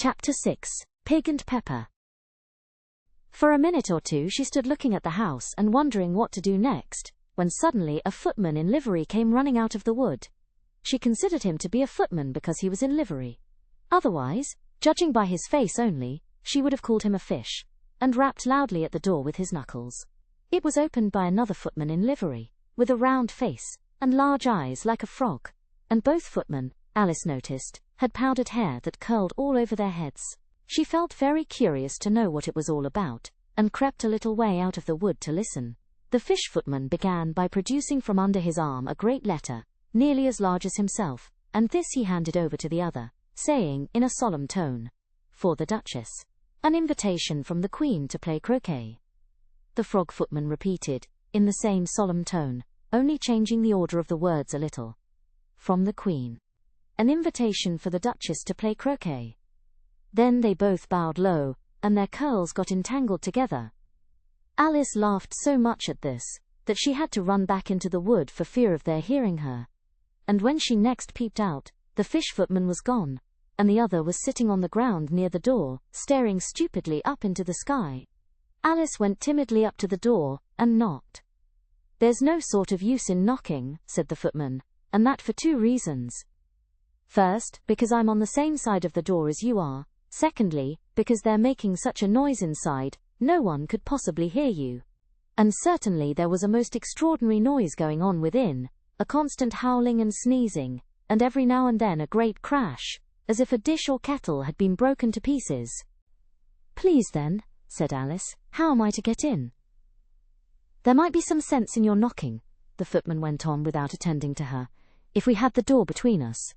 Chapter 6. Pig and Pepper. For a minute or two she stood looking at the house and wondering what to do next, when suddenly a footman in livery came running out of the wood. She considered him to be a footman because he was in livery. Otherwise, judging by his face only, she would have called him a fish, and rapped loudly at the door with his knuckles. It was opened by another footman in livery, with a round face, and large eyes like a frog, and both footmen, Alice noticed, had powdered hair that curled all over their heads. She felt very curious to know what it was all about, and crept a little way out of the wood to listen. The fish footman began by producing from under his arm a great letter, nearly as large as himself, and this he handed over to the other, saying in a solemn tone, "For the Duchess. An invitation from the Queen to play croquet." The frog footman repeated, in the same solemn tone, only changing the order of the words a little. "From the Queen. An invitation for the Duchess to play croquet." Then they both bowed low, and their curls got entangled together. Alice laughed so much at this, that she had to run back into the wood for fear of their hearing her. And when she next peeped out, the fish footman was gone, and the other was sitting on the ground near the door, staring stupidly up into the sky. Alice went timidly up to the door, and knocked. "There's no sort of use in knocking," said the footman, "and that for two reasons. First, because I'm on the same side of the door as you are. Secondly, because they're making such a noise inside, no one could possibly hear you." And certainly there was a most extraordinary noise going on within, a constant howling and sneezing, and every now and then a great crash, as if a dish or kettle had been broken to pieces. "Please then," said Alice, "how am I to get in?" "There might be some sense in your knocking," the footman went on without attending to her, "if we had the door between us.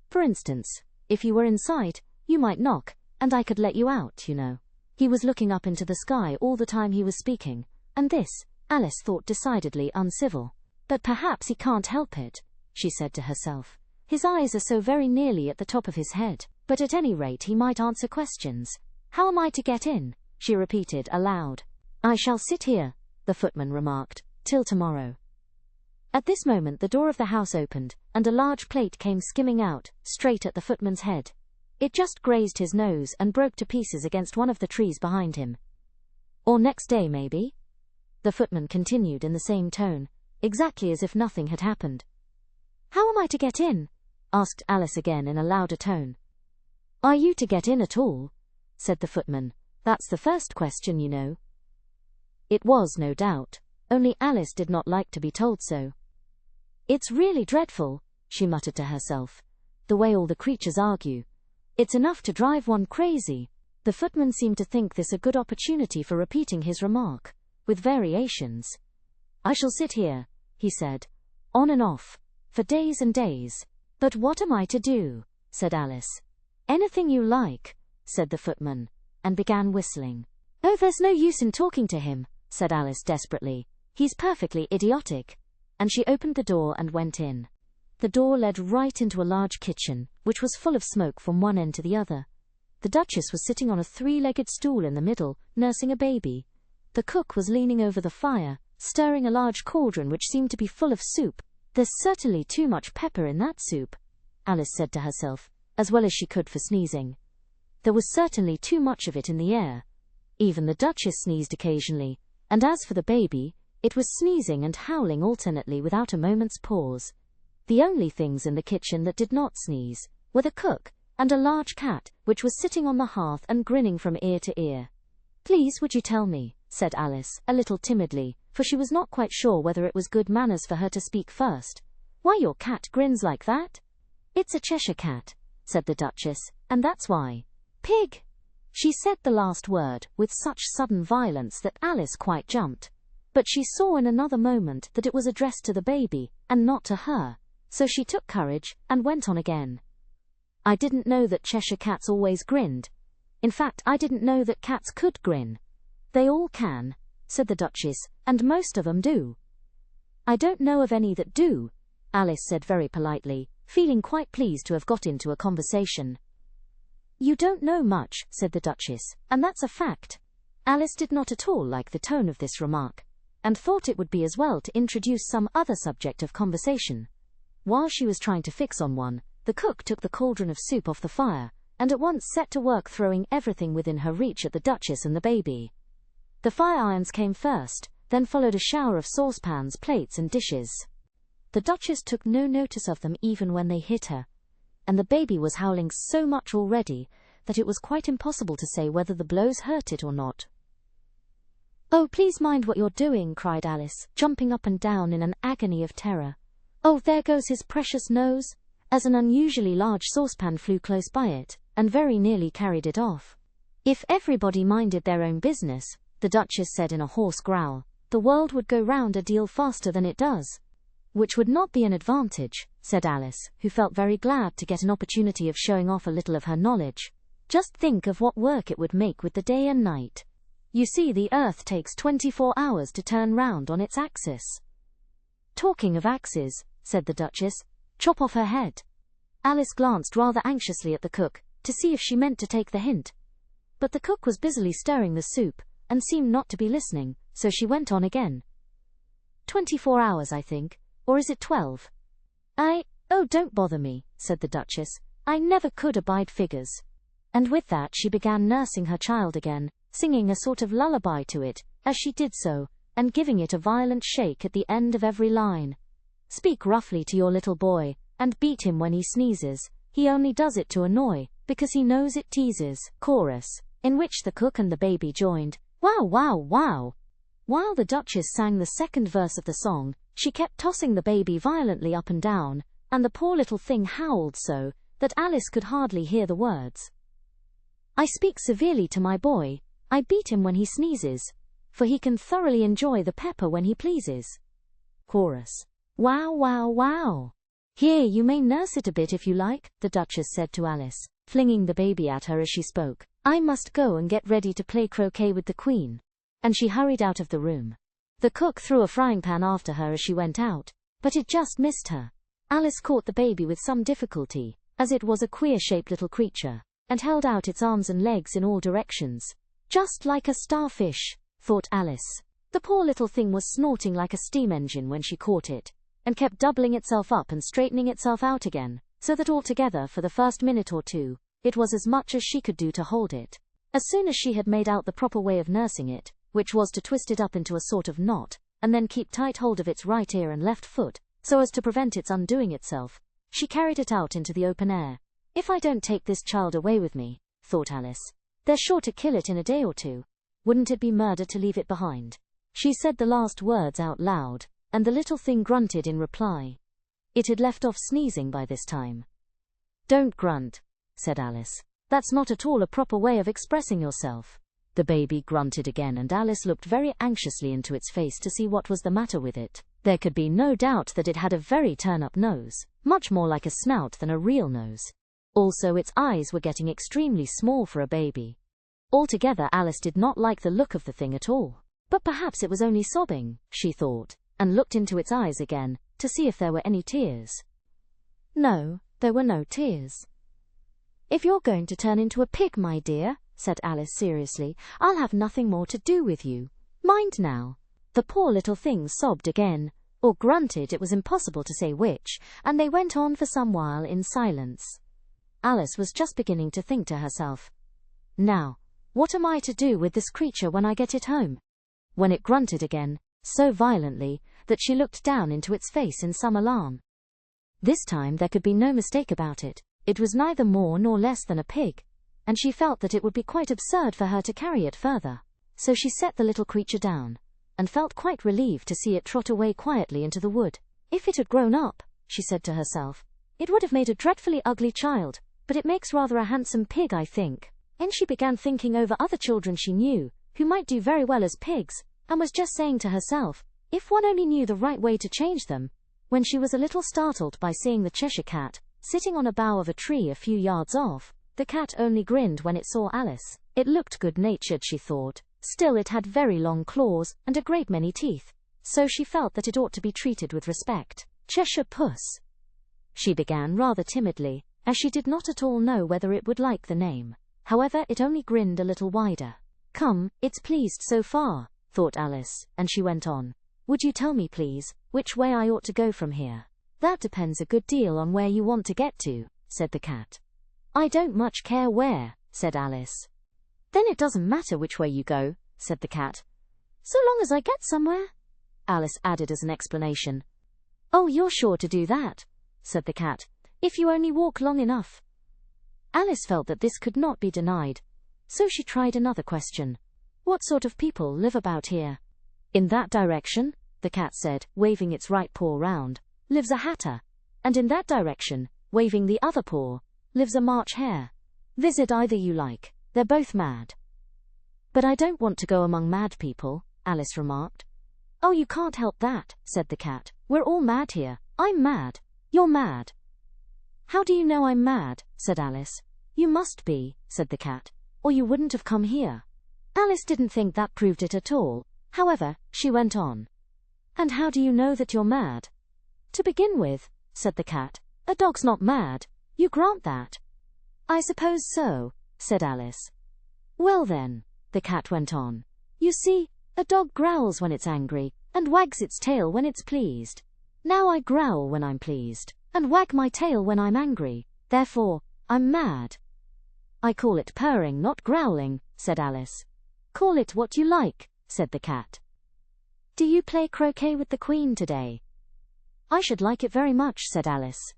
For instance, if you were inside, you might knock, and I could let you out, you know." He was looking up into the sky all the time he was speaking, and this, Alice thought decidedly uncivil. "But perhaps he can't help it," she said to herself. "His eyes are so very nearly at the top of his head, but at any rate he might answer questions. How am I to get in?" she repeated aloud. "I shall sit here," the footman remarked, "till tomorrow." At this moment the door of the house opened, and a large plate came skimming out, straight at the footman's head. It just grazed his nose and broke to pieces against one of the trees behind him. "Or next day, maybe?" the footman continued in the same tone, exactly as if nothing had happened. "How am I to get in?" asked Alice again in a louder tone. "Are you to get in at all?" said the footman. "That's the first question, you know." It was, no doubt, only Alice did not like to be told so. "It's really dreadful," she muttered to herself, "the way all the creatures argue. It's enough to drive one crazy." The footman seemed to think this a good opportunity for repeating his remark, with variations. "I shall sit here," he said, "on and off, for days and days." "But what am I to do?" said Alice. "Anything you like," said the footman, and began whistling. "Oh, there's no use in talking to him," said Alice desperately. "He's perfectly idiotic." And she opened the door and went in. The door led right into a large kitchen, which was full of smoke from one end to the other. The Duchess was sitting on a three-legged stool in the middle, nursing a baby. The cook was leaning over the fire, stirring a large cauldron which seemed to be full of soup. "There's certainly too much pepper in that soup," Alice said to herself, as well as she could for sneezing. There was certainly too much of it in the air. Even the Duchess sneezed occasionally, and as for the baby, it was sneezing and howling alternately without a moment's pause. The only things in the kitchen that did not sneeze were the cook and a large cat, which was sitting on the hearth and grinning from ear to ear. "Please, would you tell me," said Alice, a little timidly, for she was not quite sure whether it was good manners for her to speak first, "why your cat grins like that?" "It's a Cheshire cat," said the Duchess, "and that's why." "Pig!" She said the last word with such sudden violence that Alice quite jumped. But she saw in another moment that it was addressed to the baby, and not to her, so she took courage, and went on again. "I didn't know that Cheshire cats always grinned. In fact, I didn't know that cats could grin." "They all can," said the Duchess, "and most of 'em do." "I don't know of any that do," Alice said very politely, feeling quite pleased to have got into a conversation. "You don't know much," said the Duchess, "and that's a fact." Alice did not at all like the tone of this remark, and thought it would be as well to introduce some other subject of conversation. While she was trying to fix on one, the cook took the cauldron of soup off the fire, and at once set to work throwing everything within her reach at the Duchess and the baby. The fire irons came first, then followed a shower of saucepans, plates and dishes. The Duchess took no notice of them even when they hit her, and the baby was howling so much already that it was quite impossible to say whether the blows hurt it or not. "Oh, please mind what you're doing," cried Alice, jumping up and down in an agony of terror. "Oh, there goes his precious nose," as an unusually large saucepan flew close by it, and very nearly carried it off. "If everybody minded their own business," the Duchess said in a hoarse growl, "the world would go round a deal faster than it does." "Which would not be an advantage," said Alice, who felt very glad to get an opportunity of showing off a little of her knowledge. "Just think of what work it would make with the day and night. You see, the Earth takes 24 hours to turn round on its axis." "Talking of axes," said the Duchess, "chop off her head." Alice glanced rather anxiously at the cook, to see if she meant to take the hint. But the cook was busily stirring the soup, and seemed not to be listening, so she went on again. 24 hours, I think, or is it 12? Oh, don't bother me," said the Duchess. "I never could abide figures." And with that she began nursing her child again, singing a sort of lullaby to it, as she did so, and giving it a violent shake at the end of every line. "Speak roughly to your little boy, and beat him when he sneezes. He only does it to annoy, because he knows it teases." Chorus, in which the cook and the baby joined. "Wow, wow, wow!" While the Duchess sang the second verse of the song, she kept tossing the baby violently up and down, and the poor little thing howled so that Alice could hardly hear the words. "I speak severely to my boy, I beat him when he sneezes, for he can thoroughly enjoy the pepper when he pleases." Chorus. "Wow, wow, wow! Here, you may nurse it a bit if you like," the Duchess said to Alice, flinging the baby at her as she spoke. "I must go and get ready to play croquet with the Queen." And she hurried out of the room. The cook threw a frying pan after her as she went out, but it just missed her. Alice caught the baby with some difficulty, as it was a queer-shaped little creature, and held out its arms and legs in all directions. "Just like a starfish," thought Alice. The poor little thing was snorting like a steam engine when she caught it, and kept doubling itself up and straightening itself out again, so that altogether for the first minute or two, it was as much as she could do to hold it. As soon as she had made out the proper way of nursing it, which was to twist it up into a sort of knot, and then keep tight hold of its right ear and left foot, so as to prevent its undoing itself, she carried it out into the open air. "If I don't take this child away with me," thought Alice, "they're sure to kill it in a day or two. Wouldn't it be murder to leave it behind?" She said the last words out loud, and the little thing grunted in reply. It had left off sneezing by this time. "Don't grunt," said Alice. "That's not at all a proper way of expressing yourself." The baby grunted again, and Alice looked very anxiously into its face to see what was the matter with it. There could be no doubt that it had a very turn-up nose, much more like a snout than a real nose. Also, its eyes were getting extremely small for a baby. Altogether, Alice did not like the look of the thing at all. But perhaps it was only sobbing, she thought, and looked into its eyes again, to see if there were any tears. No, there were no tears. "If you're going to turn into a pig, my dear," said Alice seriously, "I'll have nothing more to do with you. Mind now." The poor little thing sobbed again, or grunted, it was impossible to say which, and they went on for some while in silence. Alice was just beginning to think to herself, "Now, what am I to do with this creature when I get it home?" when it grunted again, so violently that she looked down into its face in some alarm. This time there could be no mistake about it. It was neither more nor less than a pig, and she felt that it would be quite absurd for her to carry it further. So she set the little creature down, and felt quite relieved to see it trot away quietly into the wood. "If it had grown up," she said to herself, "it would have made a dreadfully ugly child, but it makes rather a handsome pig, I think." And she began thinking over other children she knew, who might do very well as pigs, and was just saying to herself, if one only knew the right way to change them, when she was a little startled by seeing the Cheshire Cat, sitting on a bough of a tree a few yards off. The cat only grinned when it saw Alice. It looked good-natured, she thought. Still, it had very long claws, and a great many teeth, so she felt that it ought to be treated with respect. "Cheshire Puss," she began rather timidly, as she did not at all know whether it would like the name. However, it only grinned a little wider. "Come, it's pleased so far," thought Alice, and she went on. "Would you tell me, please, which way I ought to go from here?" "That depends a good deal on where you want to get to," said the cat. I don't much care where, said Alice. Then it doesn't matter which way you go, said the cat. So long as I get somewhere, Alice added as an explanation. Oh, you're sure to do that, said the cat, if you only walk long enough. Alice felt that this could not be denied, so she tried another question. What sort of people live about here? In that direction, the cat said, waving its right paw round, lives a hatter. And in that direction, waving the other paw, lives a March hare. Visit either you like, they're both mad. But I don't want to go among mad people, Alice remarked. Oh, you can't help that, said the cat. We're all mad here. I'm mad. You're mad. How do you know I'm mad, said Alice. You must be, said the cat, or you wouldn't have come here. Alice didn't think that proved it at all. However, she went on. And how do you know that you're mad? To begin with, said the cat, a dog's not mad. You grant that? I suppose so, said Alice. Well then, the cat went on. You see, a dog growls when it's angry, and wags its tail when it's pleased. Now I growl when I'm pleased, and wag my tail when I'm angry. Therefore, I'm mad. I call it purring, not growling, said Alice. Call it what you like, said the cat. Do you play croquet with the Queen today? I should like it very much, said Alice.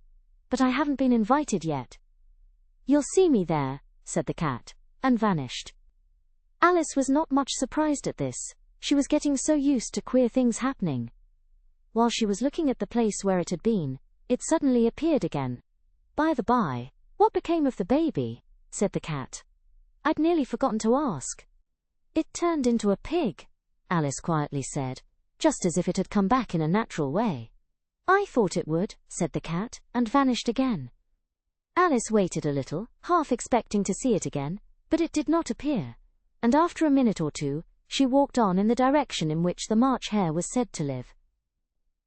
But I haven't been invited yet. You'll see me there, said the cat, and vanished. Alice was not much surprised at this. She was getting so used to queer things happening. While she was looking at the place where it had been, it suddenly appeared again. By the by, what became of the baby? Said the cat. I'd nearly forgotten to ask. It turned into a pig, Alice quietly said, just as if it had come back in a natural way. I thought it would, said the cat, and vanished again. Alice waited a little, half expecting to see it again, but it did not appear, and after a minute or two, she walked on in the direction in which the March hare was said to live.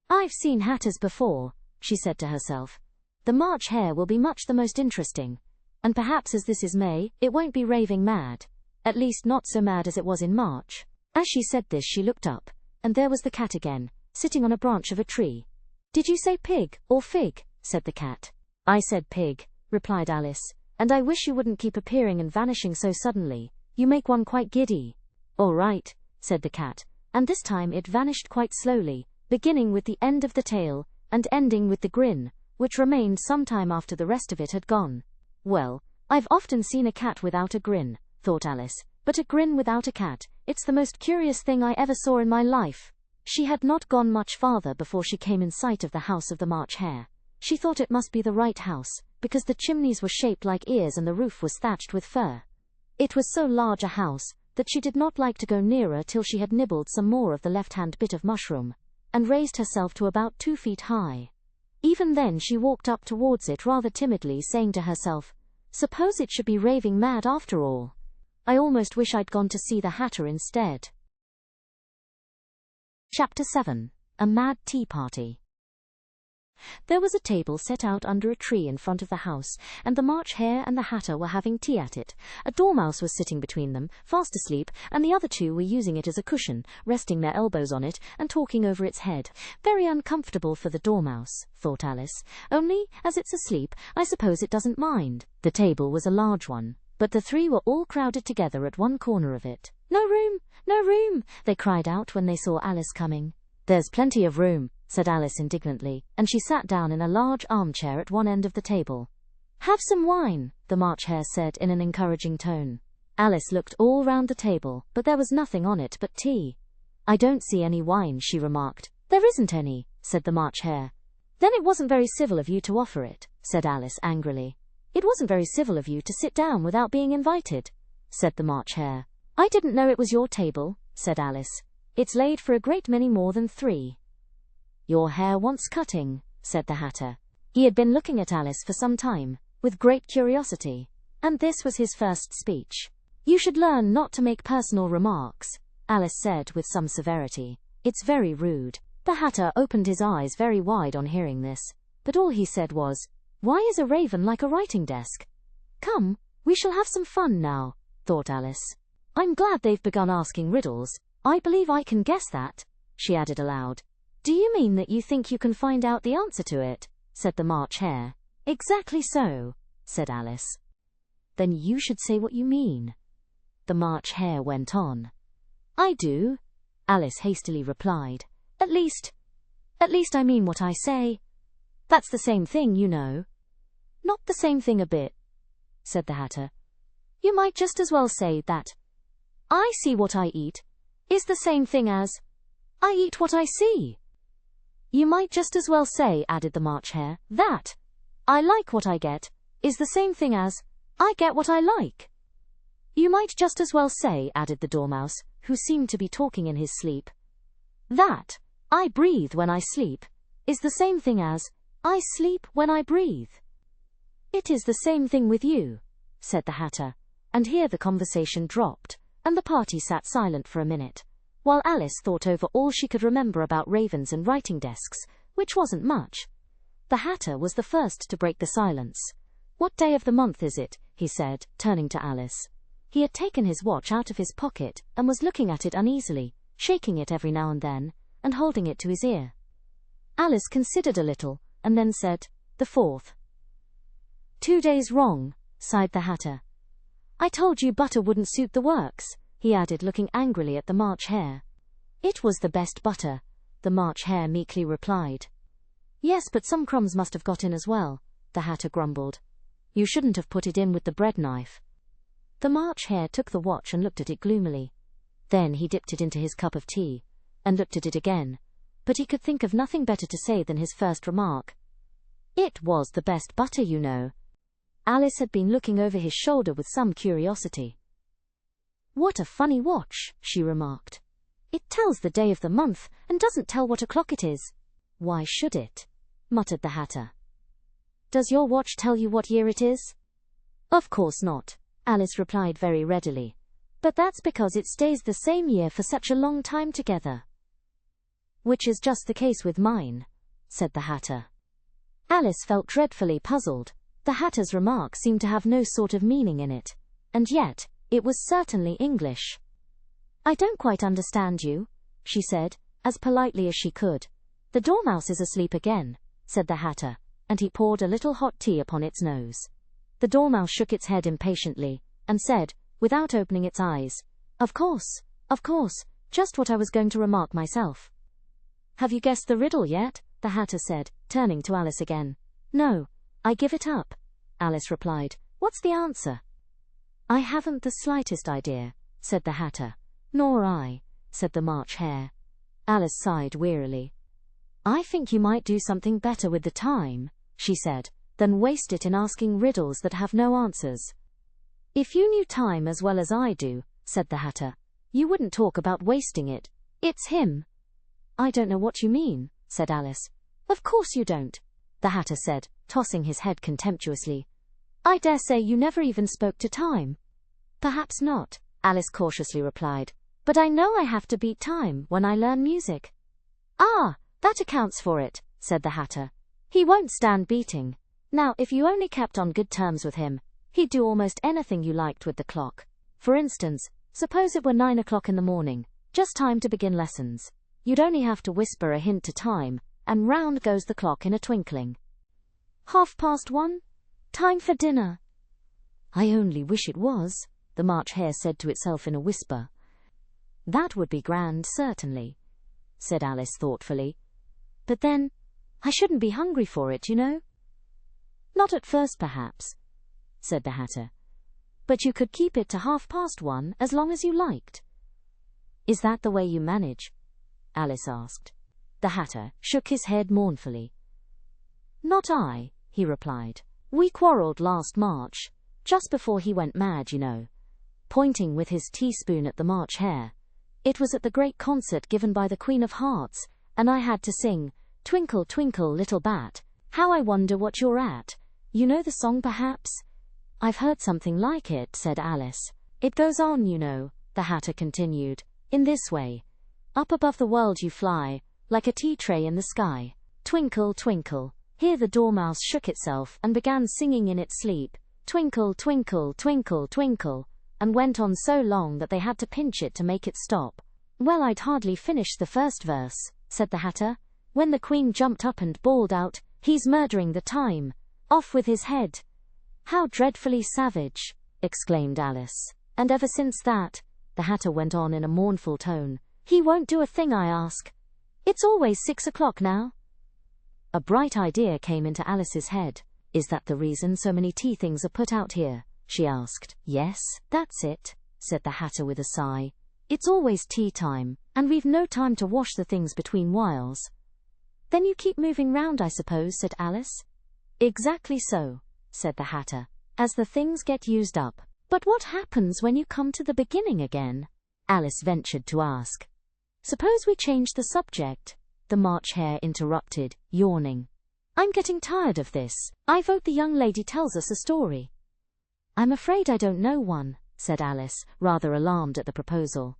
I've seen hatters before, she said to herself. The March hare will be much the most interesting, and perhaps as this is May, it won't be raving mad, at least not so mad as it was in March. As she said this, she looked up, and there was the cat again, sitting on a branch of a tree. Did you say pig, or fig? Said the cat. I said pig, replied Alice, and I wish you wouldn't keep appearing and vanishing so suddenly. You make one quite giddy. All right, said the cat, and this time it vanished quite slowly, beginning with the end of the tail, and ending with the grin, which remained some time after the rest of it had gone. Well, I've often seen a cat without a grin, thought Alice, but a grin without a cat, it's the most curious thing I ever saw in my life. She had not gone much farther before she came in sight of the house of the March hare. She thought it must be the right house, because the chimneys were shaped like ears and the roof was thatched with fur. It was so large a house, that she did not like to go nearer till she had nibbled some more of the left-hand bit of mushroom, and raised herself to about 2 feet high. Even then she walked up towards it rather timidly, saying to herself, suppose it should be raving mad after all. I almost wish I'd gone to see the hatter instead. Chapter 7. A Mad Tea Party. There was a table set out under a tree in front of the house, and the March hare and the hatter were having tea at it. A dormouse was sitting between them, fast asleep, and the other two were using it as a cushion, resting their elbows on it, and talking over its head. Very uncomfortable for the dormouse, thought Alice. Only, as it's asleep, I suppose it doesn't mind. The table was a large one, but the three were all crowded together at one corner of it. No room, they cried out when they saw Alice coming. There's plenty of room, said Alice indignantly, and she sat down in a large armchair at one end of the table. Have some wine, the March hare said in an encouraging tone. Alice looked all round the table, but there was nothing on it but tea. I don't see any wine, she remarked. There isn't any, said the March hare. Then it wasn't very civil of you to offer it, said Alice angrily. It wasn't very civil of you to sit down without being invited, said the March hare. I didn't know it was your table, said Alice. It's laid for a great many more than 3. Your hair wants cutting, said the hatter. He had been looking at Alice for some time, with great curiosity, and this was his first speech. You should learn not to make personal remarks, Alice said with some severity. It's very rude. The hatter opened his eyes very wide on hearing this, but all he said was, why is a raven like a writing desk? Come, we shall have some fun now, thought Alice. I'm glad they've begun asking riddles. I believe I can guess that, she added aloud. Do you mean that you think you can find out the answer to it? Said the March hare. Exactly so, said Alice. Then you should say what you mean. The March Hare went on. I do, Alice hastily replied. At least I mean what I say. That's the same thing, you know. Not the same thing a bit, said the Hatter. You might just as well say that I see what I eat is the same thing as I eat what I see. You might just as well say, added the March Hare, that I like what I get is the same thing as I get what I like. You might just as well say, added the Dormouse, who seemed to be talking in his sleep, that I breathe when I sleep is the same thing as I sleep when I breathe. It is the same thing with you, said the Hatter, and here the conversation dropped, and the party sat silent for a minute, while Alice thought over all she could remember about ravens and writing desks, which wasn't much. The Hatter was the first to break the silence. What day of the month is it? He said, turning to Alice. He had taken his watch out of his pocket and was looking at it uneasily, shaking it every now and then, and holding it to his ear. Alice considered a little, and then said, the 4th. 2 days wrong, sighed the Hatter. I told you butter wouldn't suit the works, he added, looking angrily at the March Hare. It was the best butter, the March Hare meekly replied. Yes, but some crumbs must have got in as well, the Hatter grumbled. You shouldn't have put it in with the bread knife. The March Hare took the watch and looked at it gloomily. Then he dipped it into his cup of tea, and looked at it again, but he could think of nothing better to say than his first remark. It was the best butter, you know. Alice had been looking over his shoulder with some curiosity. What a funny watch, she remarked. It tells the day of the month and doesn't tell what o'clock it is. Why should it? Muttered the Hatter. Does your watch tell you what year it is? Of course not, Alice replied very readily. But that's because it stays the same year for such a long time together. Which is just the case with mine, said the Hatter. Alice felt dreadfully puzzled. The Hatter's remark seemed to have no sort of meaning in it, and yet it was certainly English. I don't quite understand you, she said, as politely as she could. The Dormouse is asleep again, said the Hatter, and he poured a little hot tea upon its nose. The Dormouse shook its head impatiently, and said, without opening its eyes, of course, just what I was going to remark myself. Have you guessed the riddle yet? The Hatter said, turning to Alice again. No, I give it up, Alice replied. What's the answer? I haven't the slightest idea, said the Hatter. Nor I, said the March Hare. Alice sighed wearily. I think you might do something better with the time, she said, than waste it in asking riddles that have no answers. If you knew time as well as I do, said the Hatter, you wouldn't talk about wasting it. It's him. I don't know what you mean, said Alice. Of course you don't, the Hatter said, tossing his head contemptuously. I dare say you never even spoke to time. Perhaps not, Alice cautiously replied, but I know I have to beat time when I learn music. Ah, that accounts for it, said the Hatter. He won't stand beating. Now, if you only kept on good terms with him, he'd do almost anything you liked with the clock. For instance, suppose it were 9 o'clock in the morning, just time to begin lessons. You'd only have to whisper a hint to time, and round goes the clock in a twinkling. 1:30? Time for dinner. I only wish it was, the March Hare said to itself in a whisper. That would be grand, certainly, said Alice thoughtfully. But then, I shouldn't be hungry for it, you know. Not at first, perhaps, said the Hatter. But you could keep it to 1:30 as long as you liked. Is that the way you manage? Alice asked. The Hatter shook his head mournfully. Not I, he replied. We quarrelled last March, just before he went mad, you know. Pointing with his teaspoon at the March Hare. It was at the great concert given by the Queen of Hearts, and I had to sing, Twinkle, twinkle, little bat, how I wonder what you're at. You know the song, perhaps? I've heard something like it, said Alice. It goes on, you know, the Hatter continued, in this way. Up above the world you fly, like a tea tray in the sky. Twinkle, twinkle. Here the Dormouse shook itself and began singing in its sleep, Twinkle, twinkle, twinkle, twinkle, and went on so long that they had to pinch it to make it stop. Well, I'd hardly finished the first verse, said the Hatter, when the Queen jumped up and bawled out, He's murdering the time. Off with his head. How dreadfully savage. exclaimed Alice. "And ever since that," the Hatter went on in a mournful tone, "he won't do a thing I ask. It's always 6 o'clock now." A bright idea came into Alice's head. "Is that the reason so many tea things are put out here?" she asked. "Yes, that's it," said the Hatter with a sigh. "It's always tea time, and we've no time to wash the things between whiles." "Then you keep moving round, I suppose," said Alice. "Exactly so," said the Hatter, "as the things get used up." "But what happens when you come to the beginning again?" Alice ventured to ask. "Suppose we change the subject," the March Hare interrupted, yawning. "I'm getting tired of this. I vote the young lady tells us a story." "I'm afraid I don't know one," said Alice, rather alarmed at the proposal.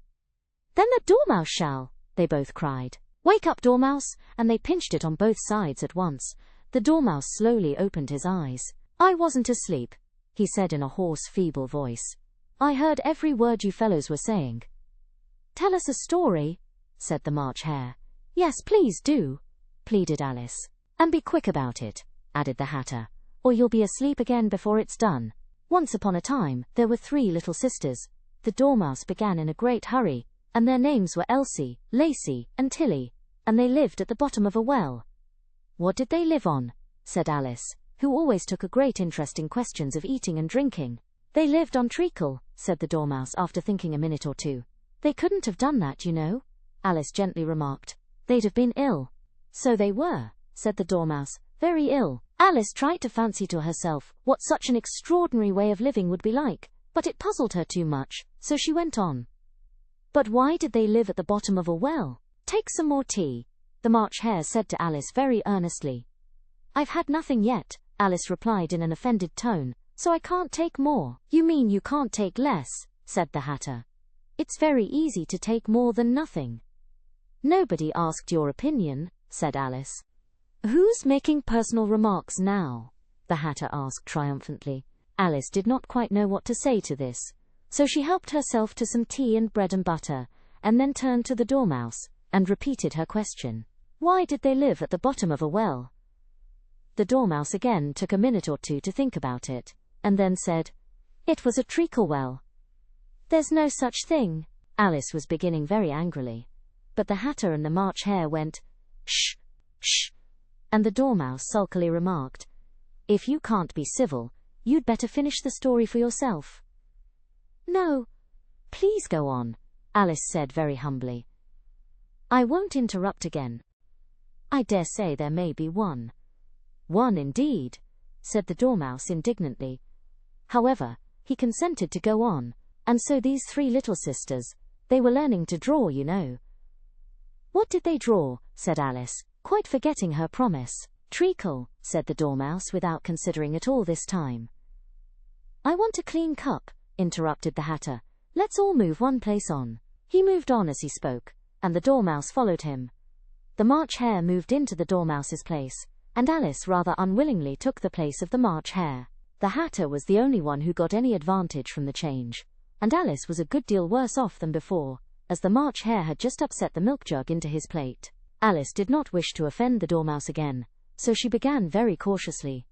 "Then the Dormouse shall," they both cried. "Wake up, Dormouse," and they pinched it on both sides at once. The Dormouse slowly opened his eyes. "I wasn't asleep," he said in a hoarse, feeble voice. "I heard every word you fellows were saying." "Tell us a story," said the March Hare. "Yes, please do," pleaded Alice. "And be quick about it," added the Hatter, "or you'll be asleep again before it's done. Once upon a time, there were 3 little sisters. The Dormouse began in a great hurry, and their names were Elsie, Lacey, and Tilly, and they lived at the bottom of a well." "What did they live on?" said Alice, who always took a great interest in questions of eating and drinking. "They lived on treacle," said the Dormouse after thinking a minute or two. "They couldn't have done that, you know," Alice gently remarked. "They'd have been ill." "So they were," said the Dormouse, "very ill." Alice tried to fancy to herself what such an extraordinary way of living would be like, but it puzzled her too much, so she went on. "But why did they live at the bottom of a well?" "Take some more tea," the March Hare said to Alice very earnestly. "I've had nothing yet," Alice replied in an offended tone, "so I can't take more." "You mean you can't take less," said the Hatter. "It's very easy to take more than nothing." "Nobody asked your opinion," said Alice. "Who's making personal remarks now?" the Hatter asked triumphantly. Alice did not quite know what to say to this, so she helped herself to some tea and bread and butter, and then turned to the Dormouse, and repeated her question. "Why did they live at the bottom of a well?" The Dormouse again took a minute or two to think about it, and then said, "It was a treacle well." "There's no such thing," Alice was beginning very angrily. But the Hatter and the March Hare went, "Shh, shh," and the Dormouse sulkily remarked, "If you can't be civil, you'd better finish the story for yourself." "No, please go on," Alice said very humbly. "I won't interrupt again. I dare say there may be one." "One indeed," said the Dormouse indignantly. However, he consented to go on, and so these 3 little sisters, they were learning to draw, you know. "What did they draw?" said Alice, quite forgetting her promise. "Treacle," said the Dormouse without considering at all this time. "I want a clean cup," interrupted the Hatter. "Let's all move one place on." He moved on as he spoke, and the Dormouse followed him. The March Hare moved into the Dormouse's place, and Alice rather unwillingly took the place of the March Hare. The Hatter was the only one who got any advantage from the change, and Alice was a good deal worse off than before, as the March Hare had just upset the milk jug into his plate. Alice did not wish to offend the Dormouse again, so she began very cautiously.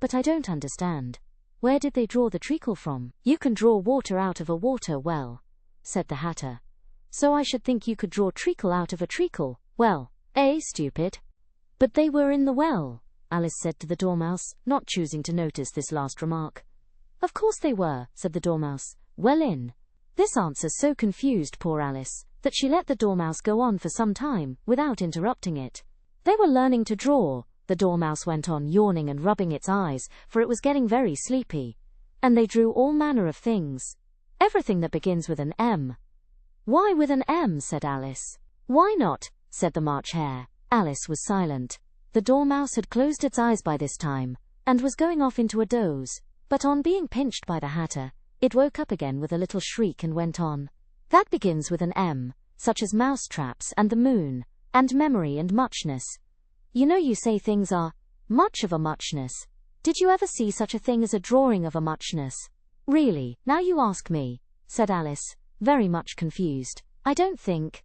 "But I don't understand. Where did they draw the treacle from?" "You can draw water out of a water well," said the Hatter. "So I should think you could draw treacle out of a treacle well, stupid." "But they were in the well," Alice said to the Dormouse, not choosing to notice this last remark. "Of course they were," said the Dormouse. "Well in." This answer so confused poor Alice that she let the Dormouse go on for some time without interrupting it. "They were learning to draw," the Dormouse went on, yawning and rubbing its eyes, for it was getting very sleepy. "And they drew all manner of things. Everything that begins with an M." "Why with an M?" said Alice. "Why not?" said the March Hare. Alice was silent. The Dormouse had closed its eyes by this time, and was going off into a doze, but on being pinched by the Hatter, it woke up again with a little shriek and went on. "That begins with an M, such as mousetraps and the moon, and memory and muchness. You know you say things are much of a muchness. Did you ever see such a thing as a drawing of a muchness?" "Really, now you ask me," said Alice, very much confused. "I don't think."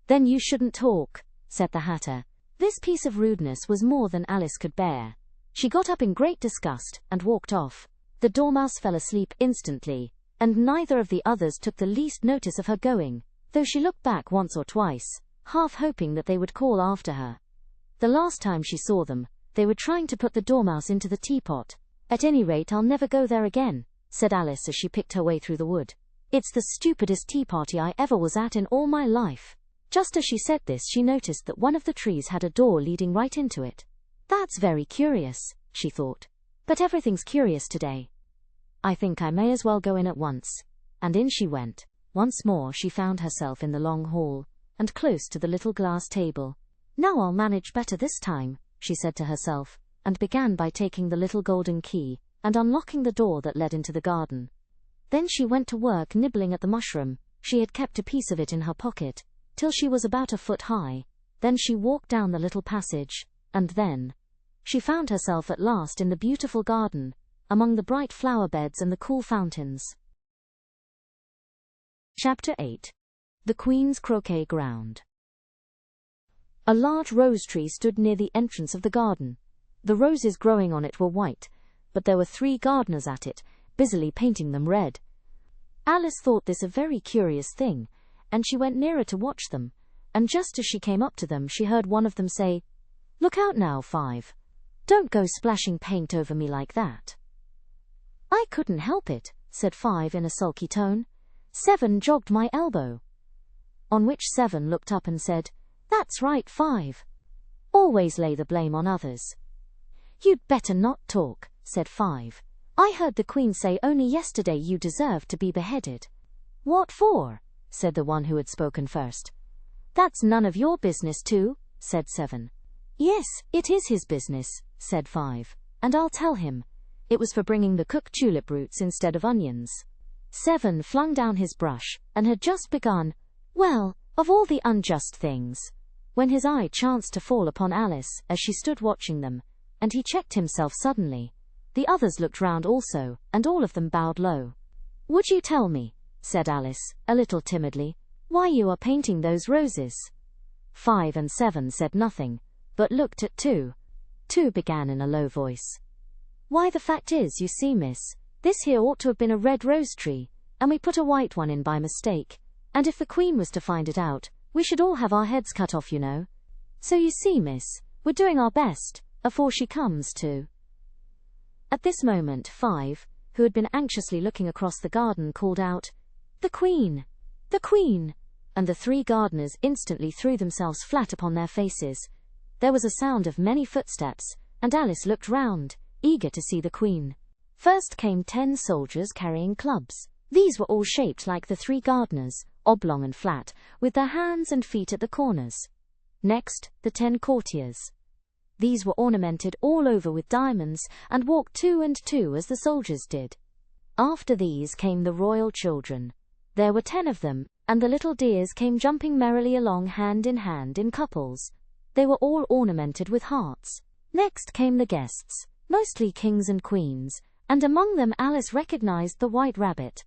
"Then you shouldn't talk," said the Hatter. This piece of rudeness was more than Alice could bear. She got up in great disgust and walked off. The The Dormouse fell asleep instantly, and neither of the others took the least notice of her going, though she looked back once or twice, half hoping that they would call after her. The last time she saw them, they were trying to put the Dormouse into the teapot. "At any rate, I'll never go there again," said Alice as she picked her way through the wood. "It's the stupidest tea party I ever was at in all my life." Just as she said this, she noticed that one of the trees had a door leading right into it. "That's very curious," she thought. "But everything's curious today. I think I may as well go in at once." And in she went. Once more she found herself in the long hall, and close to the little glass table. "Now I'll manage better this time," she said to herself, and began by taking the little golden key and unlocking the door that led into the garden. Then she went to work nibbling at the mushroom. She had kept a piece of it in her pocket, till she was about a foot high. Then she walked down the little passage, and then she found herself at last in the beautiful garden, among the bright flower beds and the cool fountains. Chapter 8. The Queen's Croquet-Ground. A large rose tree stood near the entrance of the garden. The roses growing on it were white, but there were 3 gardeners at it, busily painting them red. Alice thought this a very curious thing, and she went nearer to watch them, and just as she came up to them she heard one of them say, "Look out now, 5. Don't go splashing paint over me like that." "I couldn't help it," said 5 in a sulky tone. "7 jogged my elbow." On which 7 looked up and said, "That's right, 5. Always lay the blame on others." "You'd better not talk," said 5. "I heard the Queen say only yesterday you deserved to be beheaded." "What for?" said the one who had spoken first. "That's none of your business too," said 7. "Yes, it is his business," said 5, "and I'll tell him. It was for bringing the cooked tulip roots instead of onions." 7 flung down his brush, and had just begun, "Well, of all the unjust things," when his eye chanced to fall upon Alice as she stood watching them, and he checked himself suddenly. The others looked round also, and all of them bowed low. "Would you tell me," said Alice, a little timidly, "why you are painting those roses?" 5 and 7 said nothing, but looked at 2. 2 began in a low voice. "Why, the fact is, you see, miss, this here ought to have been a red rose tree, and we put a white one in by mistake, and if the Queen was to find it out, we should all have our heads cut off, you know. So you see, miss, we're doing our best, afore she comes to." At this moment 5, who had been anxiously looking across the garden, called out, "The Queen! The Queen!" and the 3 gardeners instantly threw themselves flat upon their faces. There was a sound of many footsteps, and Alice looked round, eager to see the Queen. First came 10 soldiers carrying clubs. These were all shaped like the 3 gardeners, oblong and flat, with their hands and feet at the corners. Next, the 10 courtiers. These were ornamented all over with diamonds, and walked 2 and 2 as the soldiers did. After these came the royal children. There were 10 of them, and the little dears came jumping merrily along hand in couples. They were all ornamented with hearts. Next came the guests, mostly kings and queens, and among them Alice recognized the White Rabbit.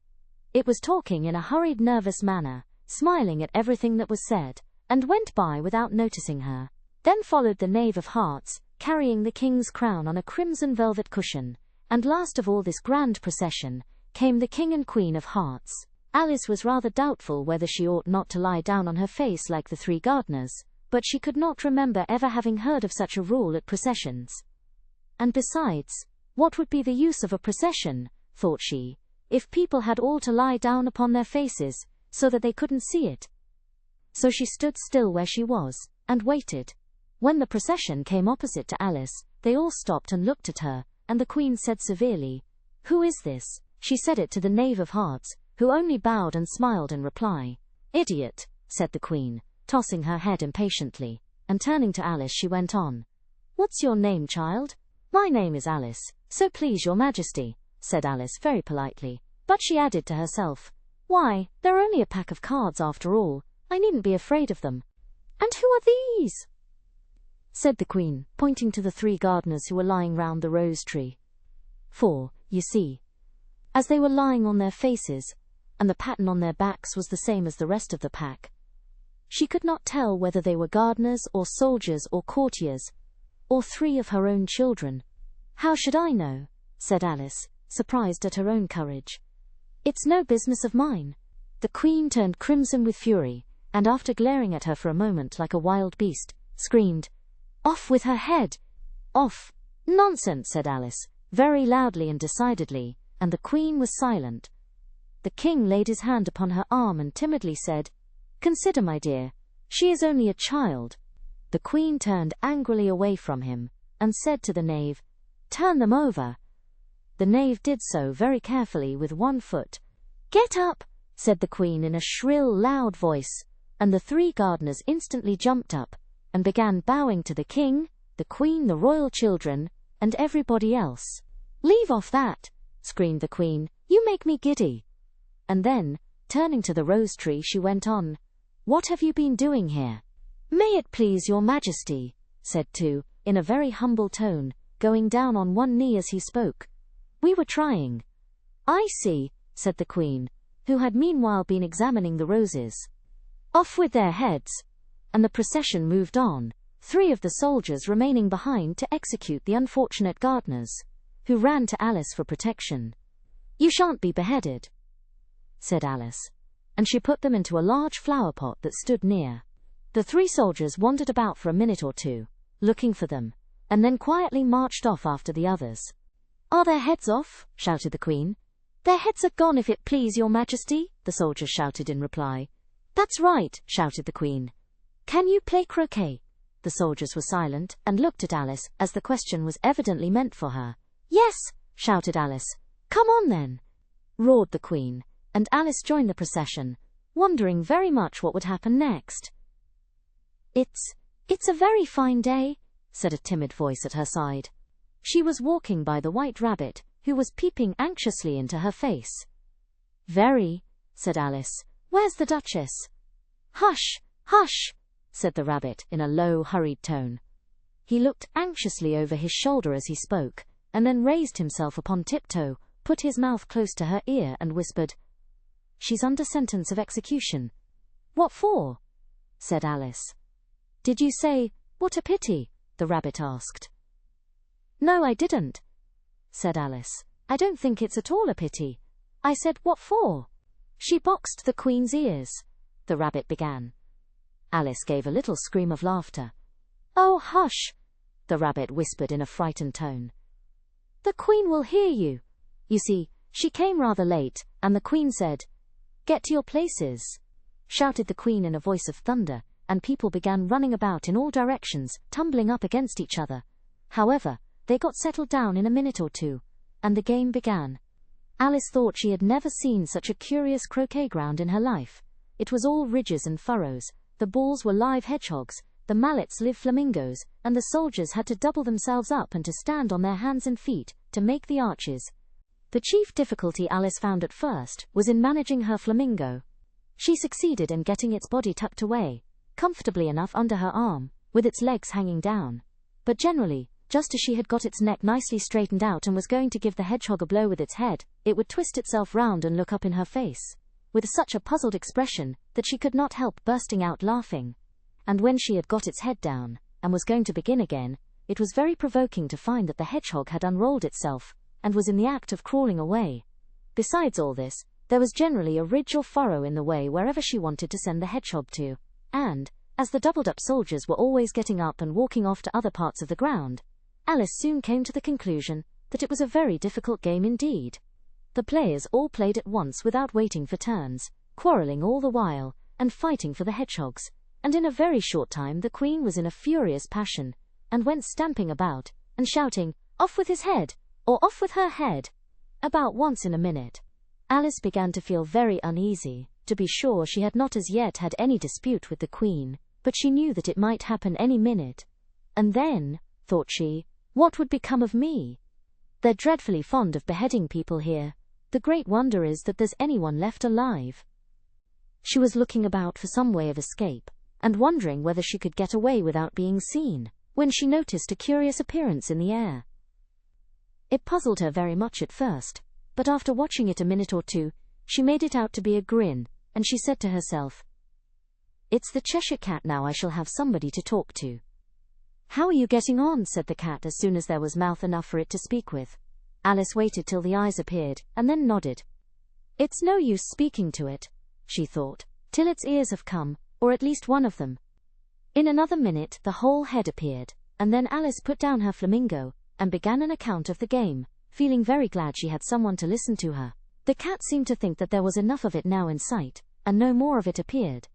It was talking in a hurried, nervous manner, smiling at everything that was said, and went by without noticing her. Then followed the Knave of Hearts, carrying the king's crown on a crimson velvet cushion, and last of all this grand procession, came the King and Queen of Hearts. Alice was rather doubtful whether she ought not to lie down on her face like the 3 gardeners, but she could not remember ever having heard of such a rule at processions. And besides, what would be the use of a procession, thought she, if people had all to lie down upon their faces, so that they couldn't see it? So she stood still where she was, and waited. When the procession came opposite to Alice, they all stopped and looked at her, and the Queen said severely, "Who is this?" She said it to the Knave of Hearts, who only bowed and smiled in reply. "Idiot," said the Queen, tossing her head impatiently, and turning to Alice she went on. "What's your name, child?" "My name is Alice, so please your Majesty," said Alice very politely, but she added to herself, "Why, they're only a pack of cards after all, I needn't be afraid of them." "And who are these?" said the Queen, pointing to the 3 gardeners who were lying round the rose tree. For, you see, as they were lying on their faces, and the pattern on their backs was the same as the rest of the pack, she could not tell whether they were gardeners or soldiers or courtiers, or 3 of her own children. "How should I know?" said Alice, surprised at her own courage. "It's no business of mine." The queen turned crimson with fury, and after glaring at her for a moment like a wild beast, screamed, "Off with her head! Off!" "Nonsense," said Alice, very loudly and decidedly, and the queen was silent. The king laid his hand upon her arm and timidly said, "Consider, my dear, she is only a child." The queen turned angrily away from him, and said to the knave, "Turn them over." The knave did so very carefully with one foot. "Get up," said the queen in a shrill, loud voice, and the 3 gardeners instantly jumped up, and began bowing to the king, the queen, the royal children, and everybody else. "Leave off that," screamed the queen, "you make me giddy." And then, turning to the rose tree, she went on, "What have you been doing here?" "May it please your majesty," said Tu, in a very humble tone, going down on one knee as he spoke. "We were trying." "I see," said the queen, who had meanwhile been examining the roses. "Off with their heads." And the procession moved on, 3 of the soldiers remaining behind to execute the unfortunate gardeners, who ran to Alice for protection. "You shan't be beheaded," said Alice, and she put them into a large flower pot that stood near. The 3 soldiers wandered about for a minute or 2, looking for them, and then quietly marched off after the others. "Are their heads off?" shouted the queen. "Their heads are gone, if it please your majesty," the soldiers shouted in reply. "That's right," shouted the queen. "Can you play croquet?" The soldiers were silent, and looked at Alice, as the question was evidently meant for her. "Yes," shouted Alice. "Come on then," roared the queen, and Alice joined the procession, wondering very much what would happen next. It's a very fine day," said a timid voice at her side. She was walking by the white rabbit, who was peeping anxiously into her face. "Very," said Alice. "Where's the Duchess?" "Hush, hush," said the rabbit in a low, hurried tone. He looked anxiously over his shoulder as he spoke, and then raised himself upon tiptoe, put his mouth close to her ear and whispered, "She's under sentence of execution." "What for?" said Alice. "Did you say, 'What a pity'?" the rabbit asked. "No, I didn't," said Alice. "I don't think it's at all a pity. I said, 'What for?' She boxed the queen's ears," the rabbit began. Alice gave a little scream of laughter. "Oh, hush," the rabbit whispered in a frightened tone. "The queen will hear you. You see, she came rather late, and the queen said, 'Get to your places,'" shouted the queen in a voice of thunder, and people began running about in all directions, tumbling up against each other. However, they got settled down in a minute or 2, and the game began. Alice thought she had never seen such a curious croquet-ground in her life. It was all ridges and furrows, the balls were live hedgehogs, the mallets live flamingos, and the soldiers had to double themselves up and to stand on their hands and feet to make the arches. The chief difficulty Alice found at first was in managing her flamingo. She succeeded in getting its body tucked away, comfortably enough under her arm, with its legs hanging down. But generally, just as she had got its neck nicely straightened out and was going to give the hedgehog a blow with its head, it would twist itself round and look up in her face, with such a puzzled expression that she could not help bursting out laughing. And when she had got its head down, and was going to begin again, it was very provoking to find that the hedgehog had unrolled itself, and was in the act of crawling away. Besides all this, there was generally a ridge or furrow in the way wherever she wanted to send the hedgehog to, and, as the doubled-up soldiers were always getting up and walking off to other parts of the ground, Alice soon came to the conclusion that it was a very difficult game indeed. The players all played at once without waiting for turns, quarrelling all the while, and fighting for the hedgehogs, and in a very short time the queen was in a furious passion, and went stamping about, and shouting, "Off with his head!" or "Off with her head!" about once in a minute. Alice began to feel very uneasy. To be sure, she had not as yet had any dispute with the queen, but she knew that it might happen any minute. And then, thought she, what would become of me? They're dreadfully fond of beheading people here. The great wonder is that there's anyone left alive. She was looking about for some way of escape, and wondering whether she could get away without being seen, when she noticed a curious appearance in the air. It puzzled her very much at first, but after watching it a minute or 2, she made it out to be a grin, and she said to herself, "It's the Cheshire Cat now. I shall have somebody to talk to." "How are you getting on?" said the cat as soon as there was mouth enough for it to speak with. Alice waited till the eyes appeared, and then nodded. It's no use speaking to it, she thought, till its ears have come, or at least one of them. In another minute the whole head appeared, and then Alice put down her flamingo, and began an account of the game, feeling very glad she had someone to listen to her. The cat seemed to think that there was enough of it now in sight, and no more of it appeared.